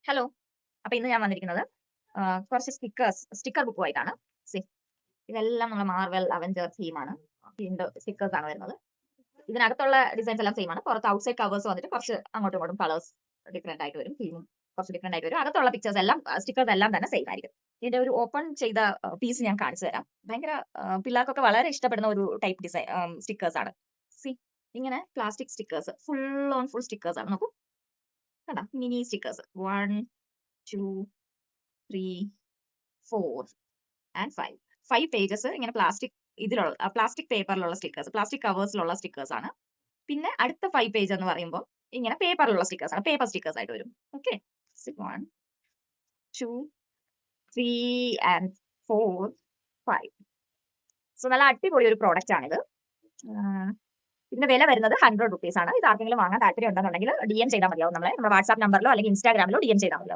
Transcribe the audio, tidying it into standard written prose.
Hello. അപ്പൊ ഇന്ന് ഞാൻ വന്നിരിക്കുന്നത് കുറച്ച് സ്റ്റിക്കർ ബുക്കുമായിട്ടാണ്. സി ഇതെല്ലാം നമ്മുടെ മാർവൽ അവഞ്ചർ തീമാണ്. സ്റ്റിക്കേഴ്സ് ആണ് വരുന്നത്. ഇതിനകത്തുള്ള ഡിസൈൻസ് എല്ലാം സെയിം ആണ്. പുറത്ത് ഔട്ട്സൈഡ് കവേഴ്സ് വന്നിട്ട് കുറച്ച് അങ്ങോട്ടും ഇങ്ങോട്ടും കളേഴ്സ് ഡിഫറെന്റ് ആയിട്ട് വരും. തീമും കുറച്ച് ഡിഫറെന്റ് ആയിട്ട് വരും. അകത്തുള്ള പിക്ചേഴ്സ് എല്ലാം സ്റ്റിക്കേഴ്സ് എല്ലാം തന്നെ സെയിം ആയിരിക്കും. ഇതിന്റെ ഒരു ഓപ്പൺ ചെയ്ത പീസ് ഞാൻ കാണിച്ചു തരാം. ഭയങ്കര പിള്ളേർക്കൊക്കെ വളരെ ഇഷ്ടപ്പെടുന്ന ഒരു ടൈപ്പ് ഡിസൈൻ സ്റ്റിക്കേഴ്സ് ആണ്. സി ഇങ്ങനെ പ്ലാസ്റ്റിക് സ്റ്റിക്കേഴ്സ് ഫുൾ സ്റ്റിക്കേഴ്സ് ആണ്. നോക്കൂ, കണ്ടാ, മിനി സ്റ്റിക്കേഴ്സ് 1, 2, 3, 4 ആൻഡ് 5 പേജസ് ഇങ്ങനെ പ്ലാസ്റ്റിക് പേപ്പറിലുള്ള സ്റ്റിക്കേഴ്സ്, പ്ലാസ്റ്റിക് കവേഴ്സിലുള്ള സ്റ്റിക്കേഴ്സ് ആണ്. പിന്നെ അടുത്ത 5 പേജ് എന്ന് പറയുമ്പോൾ ഇങ്ങനെ പേപ്പറിലുള്ള സ്റ്റിക്കേഴ്സ് ആണ്, പേപ്പർ സ്റ്റിക്കേഴ്സ് ആയിട്ട് വരും. Okay, 1, 2, 3 and 4, 5. സോ നല്ല അടിപൊളി ഒരു പ്രോഡക്റ്റ് ആണിത്. ഇതിന്റെ വില വരുന്നത് 100 റുപ്പീസ് ആണ്. ഇത് ആർക്കെങ്കിലും വാങ്ങാൻ താല്പര്യം ഉണ്ടെന്നുണ്ടെങ്കിൽ DM ചെയ്താൽ മതിയാവും. നമ്മുടെ വാട്സ്ആപ്പ് നമ്പറിലോ അല്ലെങ്കിൽ ഇൻസ്റ്റാഗ്രാമിലോ DM ചെയ്താൽ മതിയാവും.